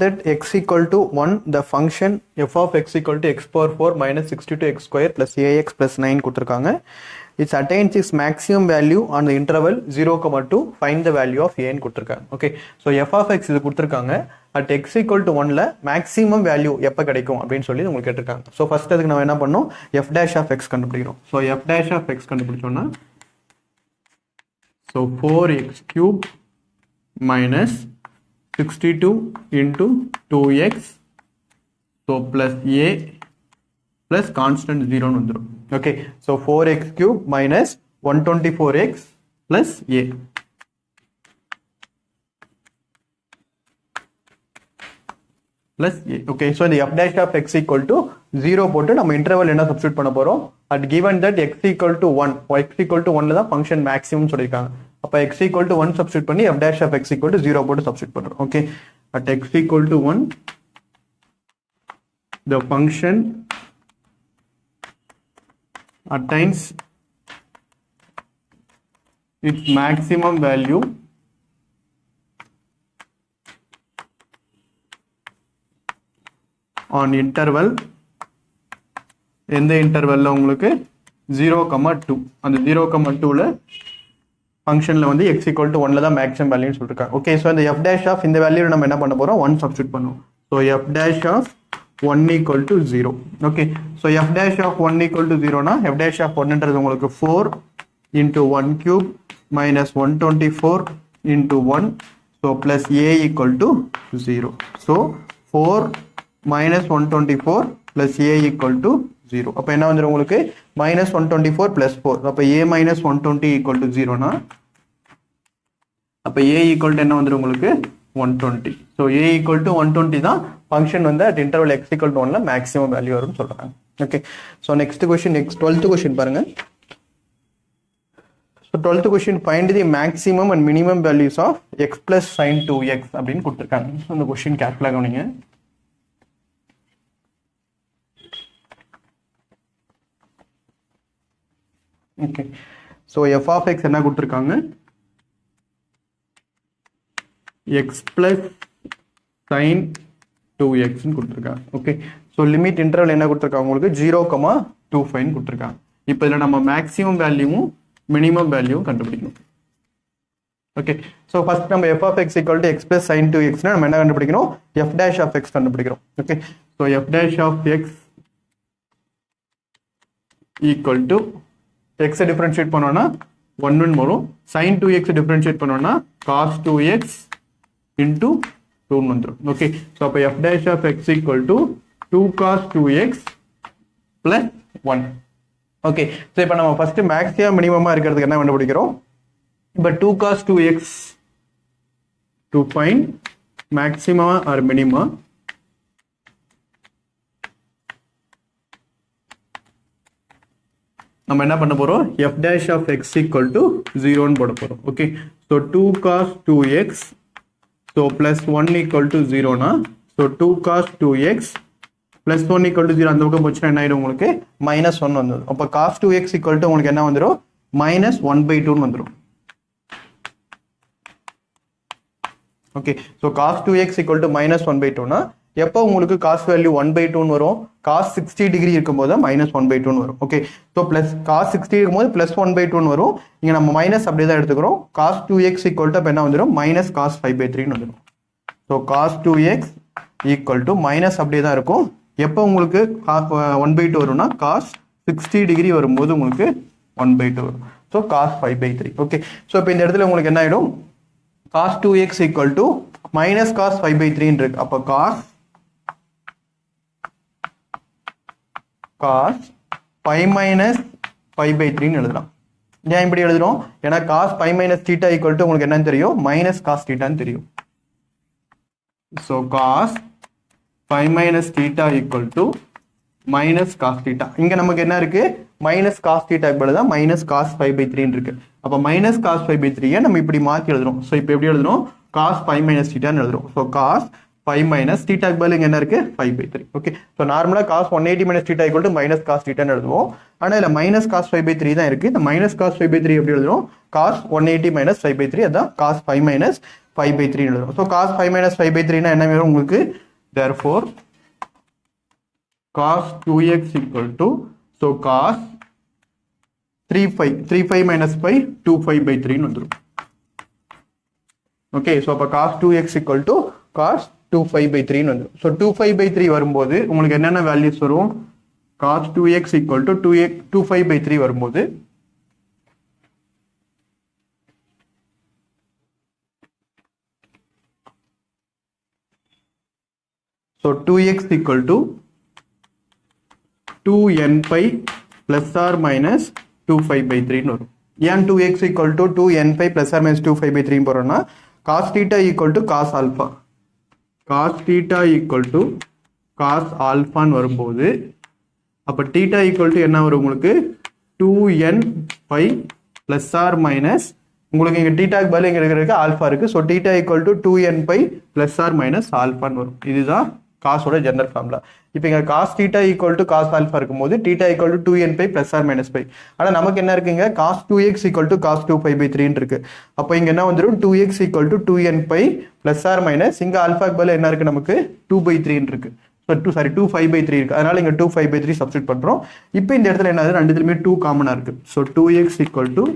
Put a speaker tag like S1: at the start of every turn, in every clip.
S1: that x equal to 1, the function f of x equal to x power 4 minus 62x square plus ax plus 9 கொடுத்திருக்காங்க. It attains its maximum value on the interval 0,2. Find the value of a ன்னு கொடுத்திருக்காங்க. Okay, so f of x இது கொடுத்திருக்காங்க. At x equal to 1ல maximum value எப்ப கிடைக்கும் அப்படின்னு சொல்லி உங்களுக்கு கேட்டிருக்காங்க. So first அதுக்கு நம்ம என்ன பண்ணோம், f dash of x கண்டுபிடிக்கிறோம். So f dash of x கண்டுபிடிச்சோம்னா so 4x cube minus 62 into 2x so plus a plus constant 0 வந்துரும். Okay, so 4x cube minus 124x plus a plus a. Okay, so the f dash of x equal to 0 போட்டு நம்ம interval என்ன substitute பண்ண போறோம், at given that x equal to 1 x equal to 1ல தான் function maximum சொல்லிருக்காங்க. அப்ப x equal to 1 substitute பண்ணி f dash of x equal to 0 போட்டு சப்ஸ்டிட்யூட் பண்றோம். Okay, at x equal to 1 the function attains its maximum value on interval எந்த இன்டர்வல்ல உங்களுக்கு 0,2 அந்த 0,2ல ஃபங்க்ஷன்ல வந்து x equal to 1ல தான் மேக்ஸிமம் வேல்யூன்னு சொல்லிருக்காங்க. ஓகே, ஸோ இந்த f dash of இந்த வேல்யூ நம்ம என்ன பண்ண போறோம், 1 சப்ஸ்டிட்யூட் பண்ணுவோம். So f dash of 1 equal to 0. Okay, so f dash of 1 equal to 0னா f dash of 1ன்றது உங்களுக்கு 4 into 1 cube minus 124 into 1 so plus a equal to 0. So 4 minus 124 plus a equal to 0. அப்ப என்ன வந்துரும் உங்களுக்கு minus 124 plus 4. அப்ப a minus 120 equal to 0னா அப்ப a equal to என்ன வந்துரும் உங்களுக்கு 120. So a equal to 120 தான் function வந்து at interval x equal to 1ல maximum value வரும்னு சொல்றாங்க. Okay, so next question, next 12th question பாருங்க. So 12th question, find the maximum and minimum values of x plus sin 2x அப்படின்னு கொடுத்திருக்காங்க. So இந்த question கேர்ஃபுல்லா கவனிங்க. Okay, so f of x என்ன கொடுத்திருக்காங்க, x plus sin 2x ன்னு கொடுத்திருக்காங்க. ஓகே, ஸோ லிமிட் இன்டர்வல் என்ன கொடுத்திருக்காங்க உங்களுக்கு 0,25 கொடுத்திருக்காங்க. இப்போ இதில் நம்ம மேக்ஸிமம் வேல்யூவும் மினிமம் வேல்யூவும் கண்டுபிடிக்கணும். ஓகே, ஸோ ஃபர்ஸ்ட் நம்ம f of x equal to x plus sin 2xனா நம்ம என்ன கண்டுபிடிக்கணும், f dash of x கண்டுபிடிக்கிறோம். Okay, so f dash of x equal to x differentiate பண்ணோம்னா 1 வரும், sin 2x டிஃபரன்ஷியேட் பண்ணோம்னா cos 2x into 2 வந்துரும். Okay, so அப்போ f dash of x equal to 2 cos 2x plus 1. Okay, so இப்போ நம்ம first maximum மினிமமா இருக்கிறதுக்கு என்ன கண்டுபிடிக்கிறோம், இப்போ 2 cos 2x to find maximum or minimum. நம்ம என்ன பண்ண போறோம், f dash of x equal to 0 ன்னு போட போறோம். Okay, so 2 cos 2x so plus 1 equal to 0னா so 2 cos 2x plus 1 equal to 0 அந்த பக்கம் போச்சுன்னா என்ன ஆயிடும் உங்களுக்கு minus 1 வந்துடும். அப்போ cos 2x equal to உங்களுக்கு என்ன வந்துடும் minus 1/2 வந்துடும். Okay, so cos 2x equal to minus 1/2னா எப்போ உங்களுக்கு cos வேல்யூ 1/2 வரும், cos 60 டிகிரி இருக்கும்போது minus 1/2 வரும். ஓகே, ஸோ பிளஸ் cos 60 இருக்கும்போது plus 1/2 வரும். இங்க நம்ம மைனஸ் அப்படியே தான் எடுத்துக்கிறோம். cos 2x equal to என்ன வந்துடும் minus cos 5/3 வந்துடும். So cos 2x equal to minus அப்படியே தான் இருக்கும். எப்போ உங்களுக்கு 1/2 வரும்னா cos 60 டிகிரி வரும்போது உங்களுக்கு 1/2 வரும். So cos 5/3. ஓகே, ஸோ இப்போ இந்த இடத்துல உங்களுக்கு என்ன ஆயிடும், cos 2x equal to minus cos 5/3 இருக்கு. அப்போ cos 5 minus 5/3 எழுதலாம். ஏன் இப்படி எழுதுறோம், ஏன்னா cos 5 minus theta equal to உங்களுக்கு என்னன்னு தெரியும், minus cos theta தெரியும். So cos 5 minus theta equal to minus cos theta. இங்க நமக்கு என்ன இருக்கு, minus cos theta பதிலா minus cos 5/3 இருக்கு. அப்ப minus cos 5/3 நம்ம இப்படி மாத்தி எழுதுறோம். So இப்போ எப்படி எழுதுறோம், cos 5 minus theta எழுதுறோம். So cos 5 minus theta பதில் இங்க என்ன இருக்கு 5/3. ஓகே, ஸோ நார்மலா cos 180 minus theta equal to minus cos theta எழுதுவோம். ஆனா இதுல minus cos 5/3 தான் இருக்கு. இந்த minus cos 5/3 எப்படி எழுதுறோம்? cos 180 minus 5/3 அதான் cos 5 minus 5/3 எழுதுறோம். ஸோ cos 5 minus 5/3 னா என்ன வரும் உங்களுக்கு? therefore cos 2x equal to, so cos 3 minus 5 2/5/3 வந்துரும். ஓகே, ஸோ அப்போ cos 2x equal to cos 2/5/3 வந்துரும். ஸோ 2/5/3 வரும்போது உங்களுக்கு என்னென்ன வேல்யூஸ் வரும்? cos 2x equal to 2/5/3 வரும்போது so 2x equal to 2n pi plus or minus 2/5/3 வரும். ஏன் 2x equal to 2n pi plus or minus 2/5/3 போறோம்னா cos theta equal to cos alpha, cos theta equal to cos alpha வரும்போது அப்ப theta equal to என்ன வரும் உங்களுக்கு? 2n pi plus or minus உங்களுக்கு இங்க theta க்கு பதிலா இங்க இருக்கிறதுக்கு ஆல்பா இருக்கு. So theta equal to 2n pi plus or minus alpha வரும். இதுதான் காசோட ஜெனரல் ஃபார்முலா. இப்போ இங்க cos theta equal to cos alpha இருக்கும்போது theta equal to 2n pi plus or minus pi. ஆனா நமக்கு என்ன இருக்குங்க? cos 2x equal to cos 2/5/3 இருக்கு. அப்போ இங்க என்ன வந்துரும்? 2x equal to 2n pi plus or minus இங்க ஆல்பாக்கு பதிலா என்ன இருக்கு நமக்கு? 2/3 இருக்கு. ஸோ 2/5/3 இருக்கு. அதனால இங்க 2/5/3 சப்ஸ்டிட் பண்றோம். இப்போ இந்த இடத்துல என்ன ஆகுது? ரெண்டுத்துலயுமே 2 காமனா இருக்கு. ஸோ 2x equal to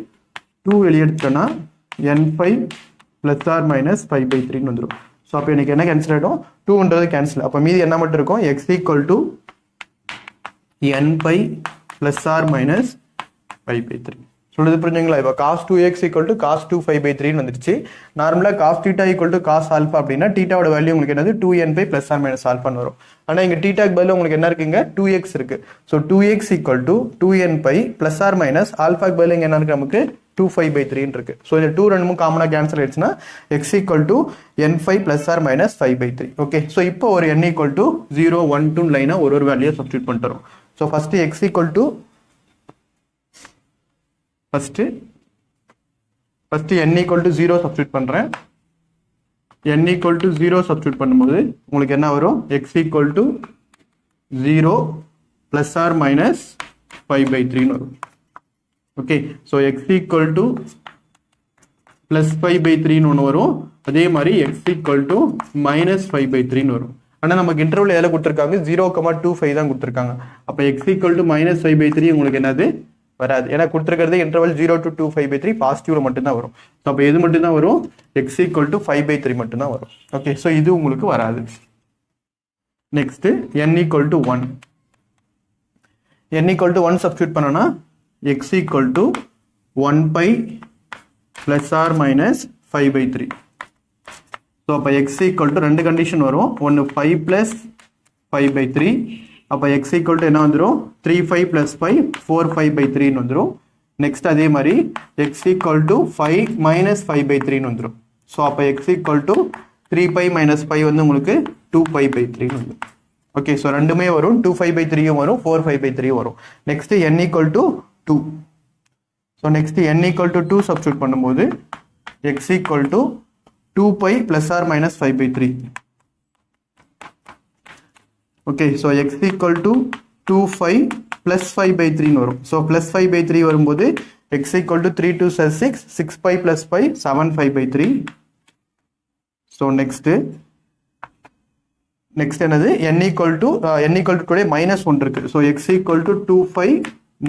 S1: 2 வெளியே எடுத்தோம்னா n5 plus or minus 5/3 வந்துரும். ஸோ அப்போ எனக்கு என்ன கேன்சல் ஆகிடும்? 2ன்றது கேன்சல். அப்போ மீதி என்ன மட்டும் இருக்கும்? x equal to n pi plus or minus 5/3. சொல்றது புரிஞ்சுங்களா? இப்போ cos 2x equal to cos 2/5/3 வந்துருச்சு. நார்மலாக cos theta equal to cos alpha அப்படின்னா தீட்டாவோட வேல்யூ உங்களுக்கு என்னது? 2n pi plus or minus alpha வரும். ஆனால் இங்கே தீட்டாக்கு பதில் உங்களுக்கு என்ன இருக்குங்க? 2x இருக்கு. So 2x equal to 2n pi plus or minus alphaக்கு பதில் இங்கே என்ன இருக்கு நமக்கு? 2/5/3 இருக்கு. ஸோ இந்த 2 ரெண்டுமும் காமனாக கேன்சல் ஆயிடுச்சுன்னா x equal to n5 plus or minus 5/3. Okay, so இப்போ ஒரு n equal to 0 1 2 லைனா ஒரு வேல்யூயை சப்ஸ்டியூட் பண்ணிட்டு. So first x equal to first n equal to 0 substitute பண்றேன். n equal to 0 சப்ஸ்டியூட் பண்ணும்போது உங்களுக்கு என்ன வரும்? x equal to 0 plus or minus 5/3 வரும். Okay, so x equal to plus 5/3 ஒன்று வரும். அதே மாதிரி x equal to minus 5/3 வரும். ஆனால் நமக்கு இன்டர்வல் எதில் கொடுத்துருக்காங்க? 0,25 தான் கொடுத்துருக்காங்க. அப்போ x equal to minus 5/3 உங்களுக்கு என்னது? வராது. ஏன்னா கொடுத்துருக்கிறது இன்டர்வல் 0 to 2/5/3 பாசிட்டிவ்ல மட்டும்தான் வரும். ஸோ அப்போ எது மட்டும்தான் வரும்? x equal to 5/3 மட்டும்தான் வரும். ஓகே, ஸோ இது உங்களுக்கு வராது. Next n equal to 1. n equal to 1 substitute பண்ணோன்னா x equal to 1 pi plus or minus 5/3. So அப்போ x equal to ரெண்டு கண்டிஷன் வரும். ஒன்று 5 plus 5/3. அப்போ x equal to என்ன வந்துடும்? 3/5 plus 5 4/5/3 வந்துடும். நெக்ஸ்ட் அதே மாதிரி x equal to 5 minus 5/3 வந்துடும். ஸோ அப்போ x equal to 3/5 minus 5 வந்து உங்களுக்கு 2/5/3 வந்துடும். ஓகே, ஸோ ரெண்டுமே வரும். 2/5/3 வரும், 4/5/3 வரும். Next n equal to 2. So next n equal to 2 substitute பண்ணும்போது x equal to 2pi plus or minus 5/3. Okay, so x equal to 2/5 plus 5/3 வரும். ஸோ plus 5/3 வரும்போது x equal to 3 2 6 6pi plus 5 7/5/3. So next என்னது? n equal to கூட minus 1 இருக்கு. So x equal to 2/5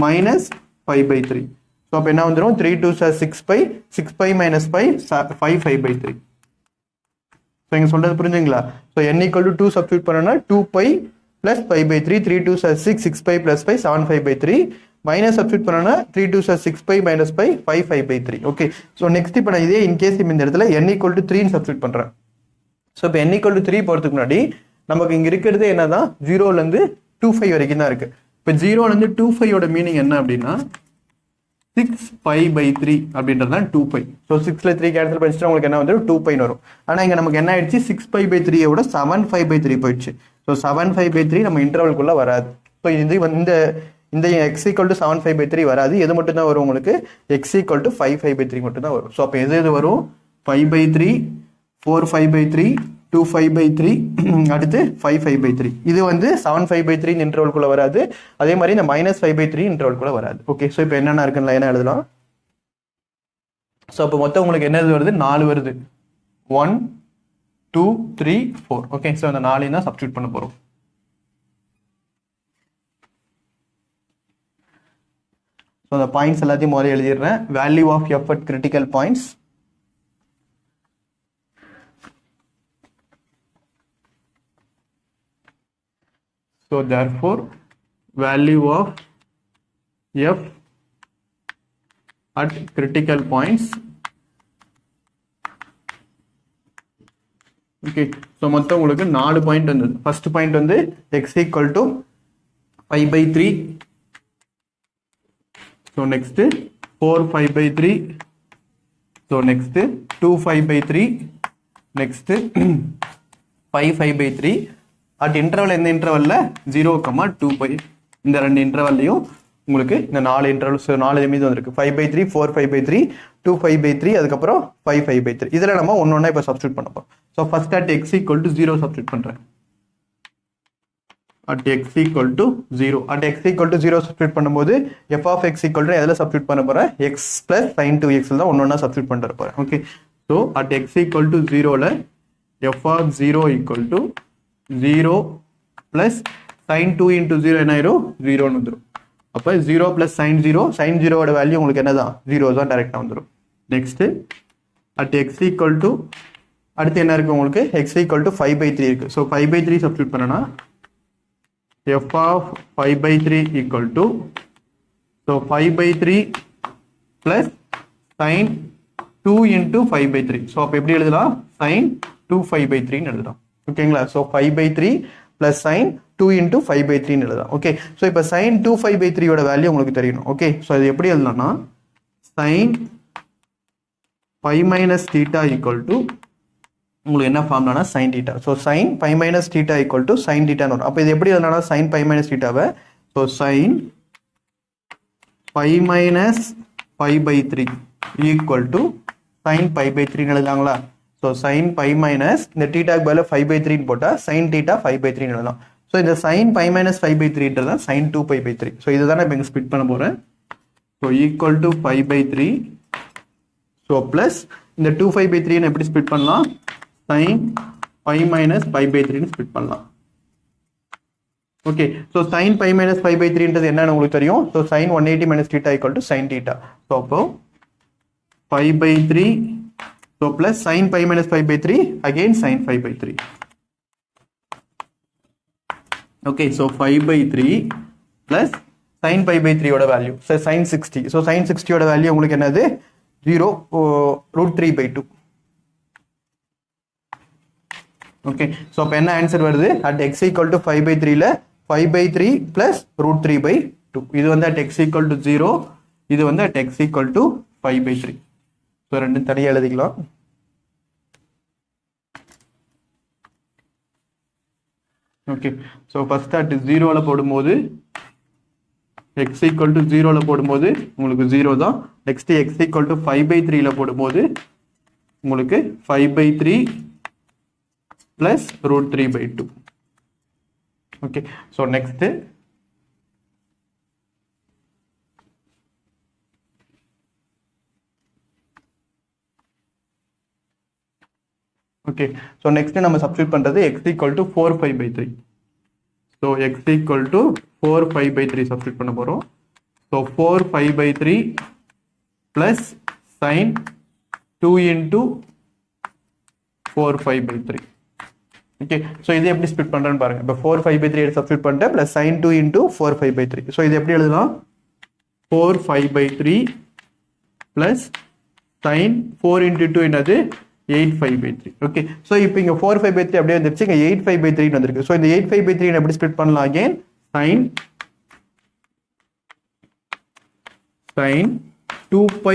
S1: minus 5/3. So அப்போ என்ன வந்துடும்? 3 2 6pi 6pi minus 5 5/5/3. So இங்கே சொல்றது புரிஞ்சுங்களா? So n equal to 2 substitute பண்ணோன்னா 2pi plus 5/3 3 2 6 6pi plus 5 7/5/3 minus substitute பண்ணோன்னா 3 2 6pi minus 5 5/5/3. Okay, so next இப்போ நான் இதே இன்கேஸ் இந்த இடத்துல n equal to 3 சப்ஸ்டியூட் பண்ணுறேன். ஸோ இப்போ n equal to 3 போகிறதுக்கு முன்னாடி நமக்கு இங்கே இருக்கிறது என்னதான்? 0லேருந்து 2/5 வரைக்கும் தான் இருக்கு. இப்போ 0லேருந்து 2/5 மீனிங் என்ன அப்படின்னா 6pi/3 அப்படின்றது தான் 2pi. ஸோ 6ல 3 கேன்சல் பண்ணிச்சுன்னா உங்களுக்கு என்ன வந்துடும்? 2pi வரும். ஆனால் இங்கே நமக்கு என்ன ஆயிடுச்சு? 6pi/3 விட 7/5/3 போயிடுச்சு. ஸோ 7/5/3 நம்ம இன்டர்வல்குள்ள வராது. ஸோ இது இந்த x equal to 7/5/3 வராது. எது மட்டும் தான் வரும் உங்களுக்கு? x equal to 5/5/3 மட்டும் தான் வரும். ஸோ அப்போ எது வரும்? 5/3 4/5/3 2/5/3 அடுத்து 5/5/3 இது வந்து 7/5/3 இந்த இன்டர்வல்குள்ள வராது அதே மாதிரி இந்த -5/3 இன்டர்வல்குள்ள வராது ஓகே ஸோ இப்போ என்னென்ன இருக்குன்னு லைனா எழுதலாம் ஸோ அப்போ மொத்தம் உங்களுக்கு என்ன வருது 4 வருது 1 2 3 4 ஓகே ஸோ அந்த 4 தான் சப்ஸ்டியூட் பண்ண போறோம் ஸோ அந்த பாயிண்ட்ஸ் எல்லாத்தையும் முதல்ல எழுதிடுறேன் value of f at critical points so therefore value of f at critical points okay so மொத்தம் உங்களுக்கு 4 பாயிண்ட் வந்தது ஃபர்ஸ்ட் பாயிண்ட் வந்து x equal to 5/3 so next 4/5/3 so next 2/5/3 next 5/5/3 at interval இந்த இன்டர்வல்ல 0,2π இந்த ரெண்டு இன்டர்வல்லையும் உங்களுக்கு இந்த 4 இன்டர்வல்ஸ் 4 மீது வந்திருக்கு 5/3 4/5/3 2/5/3 அதுக்கப்புறம் 5/5/3 இதெல்லாம் நம்ம ஒன்னொன்னா இப்போ சப்ஸ்டியூட் பண்ண போறோம் so first at x equal to 0 substitute பண்றேன் at x equal to 0 at x equal to 0 substitute பண்ணும்போது f of x equal to எதில் சப்ஸ்டியூட் பண்ண போறேன் x plus sin 2x தான் ஒன்னொன்னா சப்ஸ்டியூட் பண்ணிட்டு போறேன் okay so at x equal to 0ல f of 0 equal to 0 plus sin 2 into 0 என்ன ஆயிரும் 0 ன்னு வந்துரும் அப்ப 0 plus sin 0 ஓட வேல்யூ உங்களுக்கு என்னதான் 0 தான் டைரக்டா வந்துரும் next at x equal to அடுத்து என்ன இருக்கு உங்களுக்கு x equal to 5/3 இருக்கு சோ 5/3 சப்ஸ்டிட்யூட் பண்ணனா f of 5/3 equal to so 5/3 plus sin 2 into 5/3 so அப்ப எப்படி எழுதலாம் sin 2/5/3 ன்னு எழுதலாம் ஓகேங்களா ஸோ 5/3 plus sin 2 into 5/3 எழுதலாம் ஓகே ஸோ இப்போ sin 2/5/3 ஓட வேல்யூ உங்களுக்கு தெரியணும் ஓகே ஸோ அது எப்படி எழுதலாம்னா sin pi minus theta equal to உங்களுக்கு என்ன ஃபார்ம்லானா sin theta so sin pi minus theta equal to sin theta வரும் அப்போ இது எப்படி எழுதலாம்னா sin pi minus theta-வை so sin pi minus pi/3 equal to sin pi/3 எழுதலாங்களா so sin pi minus இந்த theta க்கு பதிலா 5/3 போட்டா sin theta 5/3 எழுதலாம் so இந்த sin pi minus 5/3 ன்றத sin 2π/3 so இதுதான் நான் இங்க ஸ்ப்ளிட் பண்ண போறேன் so equal to 5/3 so plus இந்த 2π/3 னை எப்படி ஸ்ப்ளிட் பண்ணலாம் sin pi minus pi/3 னு ஸ்ப்ளிட் பண்ணலாம் okay so sin pi minus pi/3 ன்றது என்னன்னு உங்களுக்கு தெரியும் so sin 180 minus theta equal to sin theta so அப்போ 5/3 so plus sin pi minus pi/3 again sin 5/3 okay so 5/3 plus sin pi/3 ஓட value so sin 60 so sin 60 ஓட value உங்களுக்கு என்னது 0 √3/2 okay so அப்ப என்ன ஆன்சர் வருது at x equal to 5/3 ல 5/3 plus √3/2 இது வந்து at x equal to 0 இது வந்து at x equal to 5/3 so ரெண்டும் தனியா எழுதிக்கலாம் okay so first at 0 ல போடும்போது x equal to 0 ல போடும்போது உங்களுக்கு 0 தான் next x equal to 5/3 ல போடும்போது உங்களுக்கு 5/3 plus √3/2 okay so next okay so next நம்ம சப்ஸ்டிட்யூட் பண்றது x equal to 4/5/3 so x equal to 4/5/3 substitute பண்ண போறோம் so 4/5/3 plus sin 2 into 4/5/3 okay so இது எப்படி ஸ்ப்ளிட் பண்றேன்னு பாருங்க இப்போ 4/5/3 சப்ஸ்டிட்யூட் பண்ணிட்டேன் plus sin 2 into 4/5/3 so இது எப்படி எழுதலாம் 4/5/3 plus sin 4 into 2 என்னது 8/5/3 okay so இப்போ இங்க 4/5/3 அப்படியே வந்துருச்சு இங்க 8/5/3 ன்னு வந்திருக்கு so இந்த 8/5/3 னை எப்படி ஸ்ப்ளிட் பண்ணலாம் again sin 2π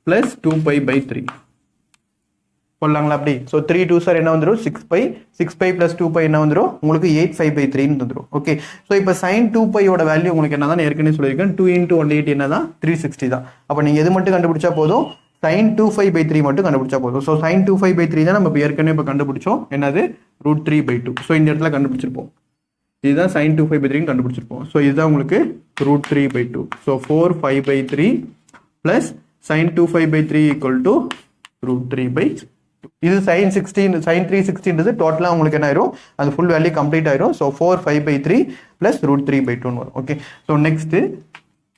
S1: plus 2π/3 போடலாங்களா அப்படி so 3 2s are என்ன வந்துரும் 6π plus 2π என்ன வந்துரும் உங்களுக்கு 8/5/3 ன்னு வந்துரும் okay so இப்போ sin 2π ஓட வேல்யூ உங்களுக்கு என்னதான் ஏற்கனவே சொல்லிருக்கேன் 2 into 180 என்னதான் 360 தான் அப்ப நீங்க எது மட்டும் கண்டுபிடிச்சா போதும் sin 2π/3 மட்டும் கண்டுபிடிச்சா போதும். ஸோ sin 2π/3 தான் நம்ம ஏற்கனவே இப்போ கண்டுபிடிச்சோம். என்னது √3/2. ஸோ இந்த இடத்துல கண்டுபிடிச்சிருப்போம். இதுதான் sin 2π/3 கண்டுபிடிச்சிருப்போம். ஸோ இதுதான் உங்களுக்கு √3/2. So 4π/3 plus sin 2π/3 equal to √3/2. இது sin 360 டோட்டலாக உங்களுக்கு என்ன ஆயிரும், அந்த ஃபுல் வேல்யூ கம்ப்ளீட் ஆயிரும். ஸோ 4π/3 ப்ளஸ் √3/2 வரும். Okay, so next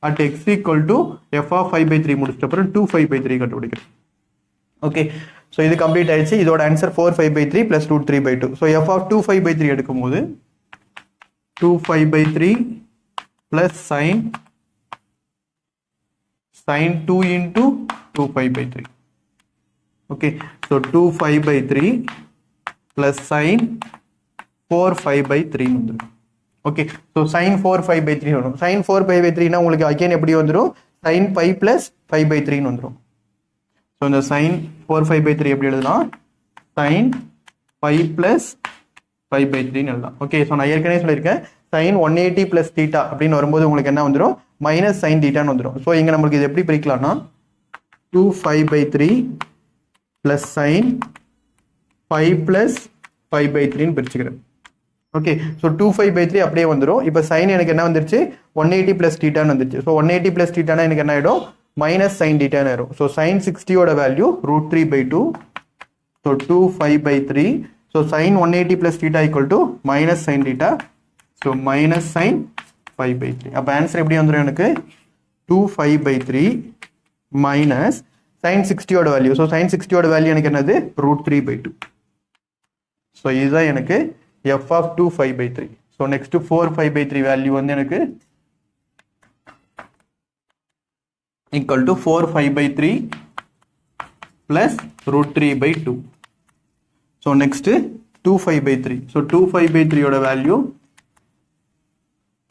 S1: at x equal to f of 5/3 முடிச்சிட்ட அப்புறம் 2π/3 கண்டுபிடிக்கிறோம். ஓகே, ஸோ இது கம்ப்ளீட் ஆயிடுச்சு. இதோட answer 4π/3 plus √3/2. So f of 2π/3 எடுக்கும்போது 2π/3 plus sin 2 into 2π/3. Okay, so 2π/3 plus sin 4π/3 வந்துரும். Okay, so sin 4π/3 வரும். sin 4π/3 னா உங்களுக்கு again எப்படி வந்துரும், sin π plus 5/3 வந்துரும். so இந்த sin 4π/3 எப்படி எழுதலாம், sin π plus 5/3 எழுதலாம். ஓகே, ஸோ நான் ஏற்கனவே சொல்லியிருக்கேன் sin 180 plus theta அப்படின்னு வரும்போது உங்களுக்கு என்ன வந்துடும், மைனஸ் sin theta வந்துடும். ஸோ இங்கே நம்மளுக்கு இது எப்படி பிரிக்கலாம்னா 2π/3 plus sin 5 plus 5/3 பிரிச்சுக்கிறேன். ஓகே, ஸோ 2π/3 அப்படியே வந்துடும். இப்போ சைன் எனக்கு என்ன வந்துருச்சு, 180 plus thetaன்னு வந்துருச்சு. ஸோ 180 plus thetaனா எனக்கு என்ன ஆகிடும், மைனஸ் sin thetaன்னு ஆயிடும். ஸோ sin 60யோட value √3/2. So 2π/3. So sin 180 plus theta equal to minus sin theta. So minus sin 5/3. அப்போ ஆன்சர் எப்படி வந்துடும் எனக்கு, 2π/3 minus sin 60யோட வேல்யூ. ஸோ sin 60யோட வேல்யூ எனக்கு என்னது, √3/2. ஸோ இதுதான் எனக்கு f of 2π/3. So next 4π/3 value வந்து எனக்கு equal to 4π/3 plus √3/2. So next 2π/3. So 2π/3 யோட value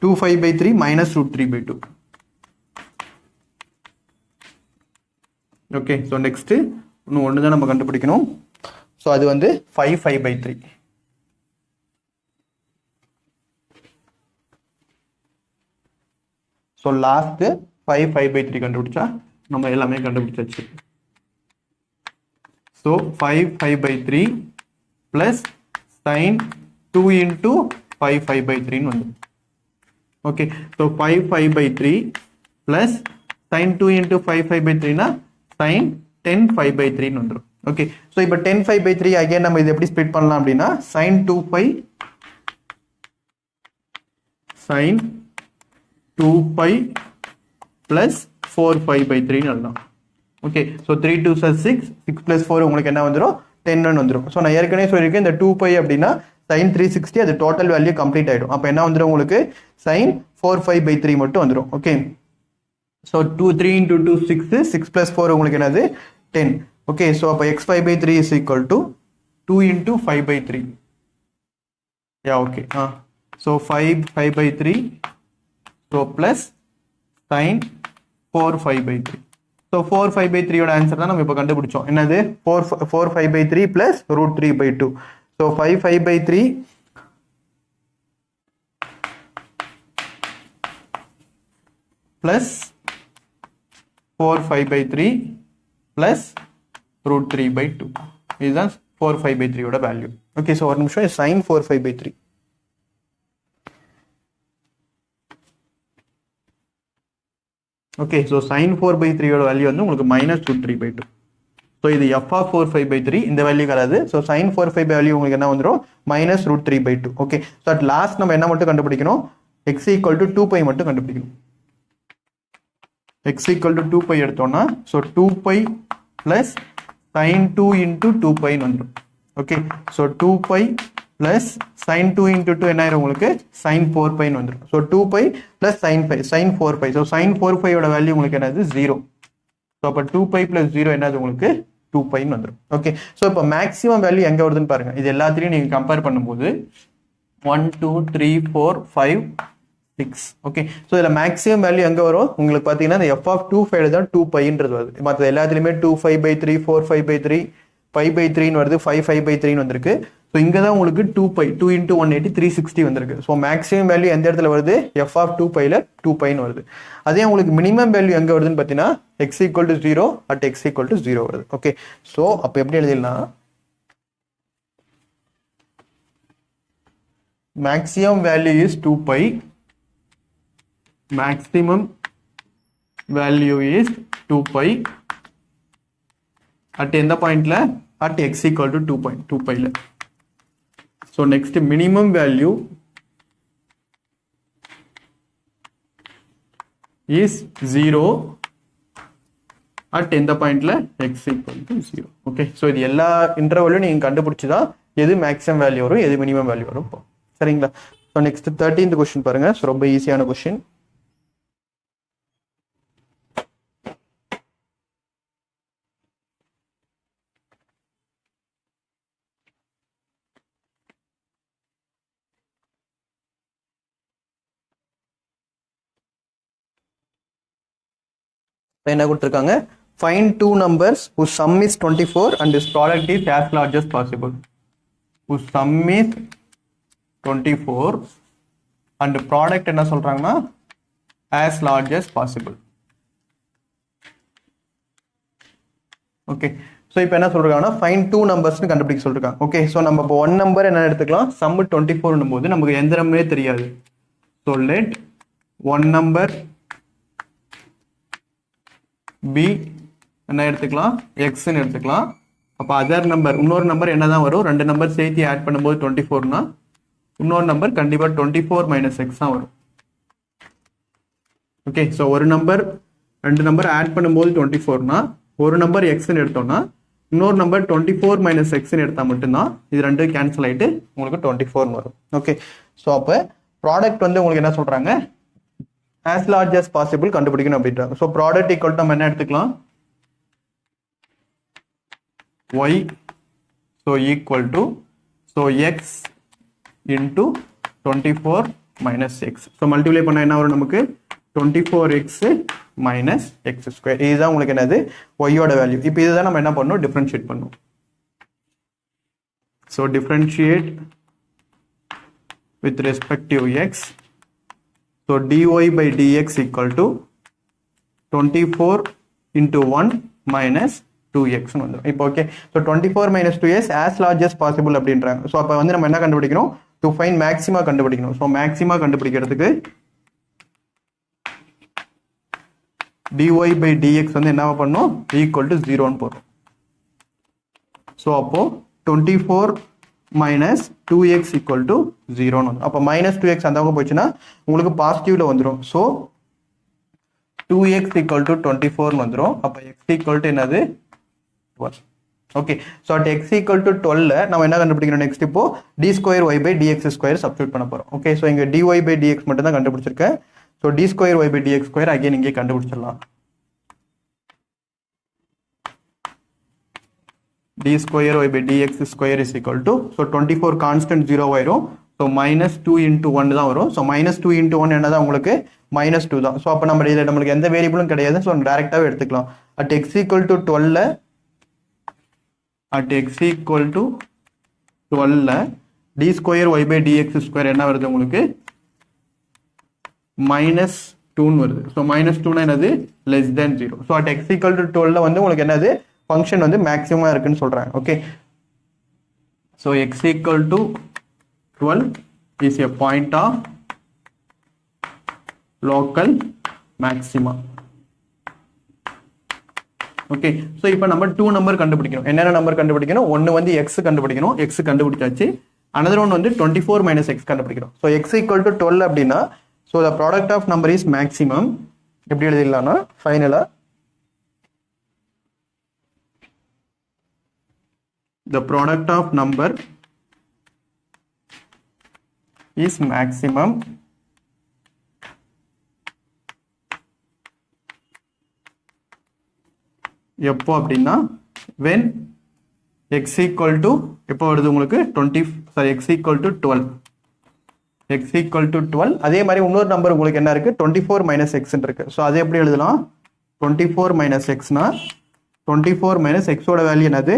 S1: 2π/3 minus √3/2. Okay, so next இன்னும் ஒன்று தான் நம்ம கண்டுபிடிக்கணும். ஸோ அது வந்து 5π/3. ஸோ லாஸ்ட் 5π/3 கண்டுபிடிச்சா நம்ம எல்லாமே கண்டுபிடிச்சாச்சு. ஸோ 5π/3 பிளஸ் sin 2 into 5π/3 வந்து. Okay, so 5π/3 plus sin 2 into 5π/3 னா sin 10π/3 வந்துடும். ஓகே, ஸோ இப்போ 10π/3 அகைன் நம்ம இது எப்படி ஸ்ப்ளிட் பண்ணலாம் அப்படின்னா sin 2π plus 4π/3 எழுதலாம். ஓகே, ஸோ 3 2s 6, 6 plus 4 உங்களுக்கு என்ன வந்துடும், 10 வந்துடும். ஸோ நான் ஏற்கனவே சொல்லியிருக்கேன் இந்த 2π அப்படின்னா sin 360 அது டோட்டல் வேல்யூ கம்ப்ளீட் ஆகிடும். அப்போ என்ன வந்துடும் உங்களுக்கு, sin 4π/3 மட்டும் வந்துடும். ஓகே, ஸோ 3 into 2 6, 6 plus 4 உங்களுக்கு என்னது 10. ஓகே, ஸோ அப்போ x5/3 is equal to 2 into 5/3. Yeah okay, so 5π/3 so plus sin 4π/3. ஸோ 4π/3 யோட ஆன்சர் தான் நம்ம இப்போ கண்டுபிடிச்சோம். என்னது, 4π/3 plus √3/2. So 5π/3 plus 4π/3 plus √3/2. இதுதான் 4π/3 யோட வேல்யூ. ஓகே, ஸோ ஒரு நிமிஷம், sin 4π/3. ஓகே, ஸோ sin 4/3 யோட வேல்யூ வந்து உங்களுக்கு மைனஸ் √3/2. ஸோ இது f of 4π/3 இந்த வேல்யூ வராது. ஸோ sin 4π வேல்யூ உங்களுக்கு என்ன வந்துடும், minus √3/2. Okay, so at last நம்ம என்ன மட்டும் கண்டுபிடிக்கணும், x equal to 2π மட்டும் கண்டுபிடிக்கணும். x equal to 2π எடுத்தோம்னா ஸோ 2π பிளஸ் sin 2 into 2π வந்துடும். Okay, so 2π plus sin 2 into 2 என்ன ஆயிரும் உங்களுக்கு, sin 4π வந்துடும். So 2π plus sin 4π. So sin 4π யோட வேல்யூ உங்களுக்கு என்னது 0. ஸோ அப்போ 2π பிளஸ் 0 என்னது உங்களுக்கு 2π வந்துடும். ஓகே, ஸோ இப்போ மேக்ஸிமம் வேல்யூ எங்கே வருதுன்னு பாருங்க. இது எல்லாத்திலையும் நீங்கள் கம்பேர் பண்ணும்போது 1 2 3 4 5 6. ஓகே, ஸோ இதில் மேக்ஸிமம் வேல்யூ எங்கே வரும் உங்களுக்கு பார்த்தீங்கன்னா இந்த f of 2π தான் 2πன்றது வருது. மற்ற எல்லாத்துலேயுமே 2π/3 4π/3 5/3 வருது, 5π/3 வந்திருக்கு. ஸோ இங்கே தான் உங்களுக்கு 2π 2 × 180 360 வந்திருக்கு. ஸோ மேக்ஸிமம் வேல்யூ எந்த இடத்துல வருது, f of 2πல 2πன்னு வருது. அதே உங்களுக்கு மினிமம் வேல்யூ எங்கே வருதுன்னு பார்த்தீங்கன்னா x = 0 at x = 0 வருது. ஓகே, ஸோ அப்போ எப்படி எழுதிடலாம், maximum value is 2π, maximum value is 2π at எந்த பாயிண்ட்ல, at x = 2πல. so next minimum value is 0 at எந்த பாயிண்ட்ல, x = 0. ஓகே, ஸோ இது எல்லா இன்டர்வலும் நீங்கள் கண்டுபிடிச்சதா எது மேக்ஸிமம் வேல்யூ வரும், எது மினிமம் வேல்யூ வரும். சரிங்களா? ஸோ நெக்ஸ்ட் 13th கொஸ்டின் பாருங்க. ஸோ ரொம்ப ஈஸியான கொஸ்டின். என்ன கொடுத்துருக்காங்க, find two numbers whose sum is 24 and whose product is as large as possible. whose sum is 24 and product என்ன சொல்றாங்கன்னா as large as possible. Okay, so இப்போ என்ன சொல்றாங்கன்னா find two numbers கண்டுபிடிக்க சொல்லிருக்காங்க. ஓகே, ஸோ நம்ம இப்போ ஒன் நம்பர் என்ன எடுத்துக்கலாம், sum 24 போது நமக்கு எந்த நம்பரே தெரியாது. So let one number be என்ன எடுத்துக்கலாம், எக்ஸ்ன்னு எடுத்துக்கலாம். அப்போ அதர் நம்பர் இன்னொரு நம்பர் என்ன தான் வரும், ரெண்டு நம்பர் சேர்த்து ஆட் பண்ணும்போது 24னா இன்னொரு நம்பர் கண்டிப்பாக 24 - x தான் வரும். ஓகே, ஸோ ஒரு நம்பர் ரெண்டு நம்பர் ஆட் பண்ணும்போது 24னா ஒரு நம்பர் எக்ஸ்ன்னு எடுத்தோம்னா இன்னொரு நம்பர் 24 - xன்னு எடுத்தால் மட்டும்தான் இது ரெண்டு கேன்சல் ஆகிட்டு உங்களுக்கு 24 வரும். ஓகே, ஸோ அப்போ ப்ராடக்ட் வந்து உங்களுக்கு என்ன சொல்கிறாங்க, as large as possible கண்டுபிடிக்கணும் அப்படின்றாங்க. ஸோ ப்ராடக்ட் ஈக்குவல் டு நம்ம என்ன எடுத்துக்கலாம், y so equal to so x into 24 - x. so multiply பண்ணா என்ன வரும் நமக்கு, 24x minus x square. இதுதான் உங்களுக்கு என்னது y ஓட வேல்யூ. இப்போ இதுதான் நம்ம என்ன பண்ணணும், டிஃபரன்ஷியேட் பண்ணணும். so differentiate with respect to x. so dy by dx equal to 24 into 1 minus 2x வந்துரும். இப்போ okay, so 24 - 2x as large as possible அப்படின்றாங்க. ஸோ அப்போ வந்து நம்ம என்ன கண்டுபிடிக்கணும், டு ஃபைண்ட் மேக்ஸிமா கண்டுபிடிக்கணும். ஸோ மேக்ஸிமா கண்டுபிடிக்கிறதுக்கு dy by dx வந்து என்ன பண்ணணும், ஈக்குவல் டு 0ன்னு போடுறோம். ஸோ அப்போ 24 - 2x equal to 0ன்னு வந்துடும். அப்போ -2x அந்த பக்கம் போச்சுன்னா உங்களுக்கு பாசிட்டிவ்ல வந்துடும். ஸோ 2x equal to 24ன்னு வந்துடும். அப்போ x equal to என்னது, 12. Okay, so at x equal to 12 நம்ம என்ன கண்டுபிடிக்கணும், நெக்ஸ்ட் இப்போ d² y by dx² substitute பண்ண போகிறோம். ஓகே, ஸோ இங்கே dy by dx மட்டும் தான் கண்டுபிடிச்சிருக்கேன். So d² y by dx² again இங்கே கண்டுபிடிச்சிடலாம். d² y by dx² is equal to, so 24 constant 0 ஆயிரும். ஸோ -2 × 1 தான் வரும். ஸோ -2 × 1 என்னதான் உங்களுக்கு -2 தான். ஸோ அப்போ நம்ம இதில் நம்மளுக்கு எந்த வேரியபிளும் கிடையாது. ஸோ டேரெக்டாகவே எடுத்துக்கலாம். At x equal to 12 at x equal to 12 d² y by dx² என்ன வருது உங்களுக்கு, -2ன்னு வருது. ஸோ -2னா என்னது, less than 0. So at x equal to 12 வந்து உங்களுக்கு என்னது, ஃபங்க்ஷன் வந்து மேக்ஸிமமாக இருக்குன்னு சொல்கிறாங்க. Okay, so x equal to 12 is a point of local maxima. Okay, so இப்போ நம்ம 2 நம்பர் கண்டுபிடிக்கணும். என்னென்ன நம்பர் கண்டுபிடிக்கணும், ஒன்று வந்து x கண்டுபிடிக்கணும். x கண்டுபிடிச்சாச்சு. அனதர் ஒன் வந்து 24 - x கண்டுபிடிக்கணும். ஸோ x equal to 12 அப்படின்னா, so the product of number is maximum. எப்படி எழுதிடலாம்னா ஃபைனலாக the product of number is maximum எப்போ அப்படின்னா when x equal to எப்போ வருது உங்களுக்கு 20 sorry x equal to 12 x equal to 12. அதே மாதிரி இன்னொரு நம்பர் உங்களுக்கு என்ன இருக்கு, 24 - x இருக்கு. ஸோ அதை எப்படி எழுதலாம், 24 - xனா 24 - x ஓட வேல்யூ என்னது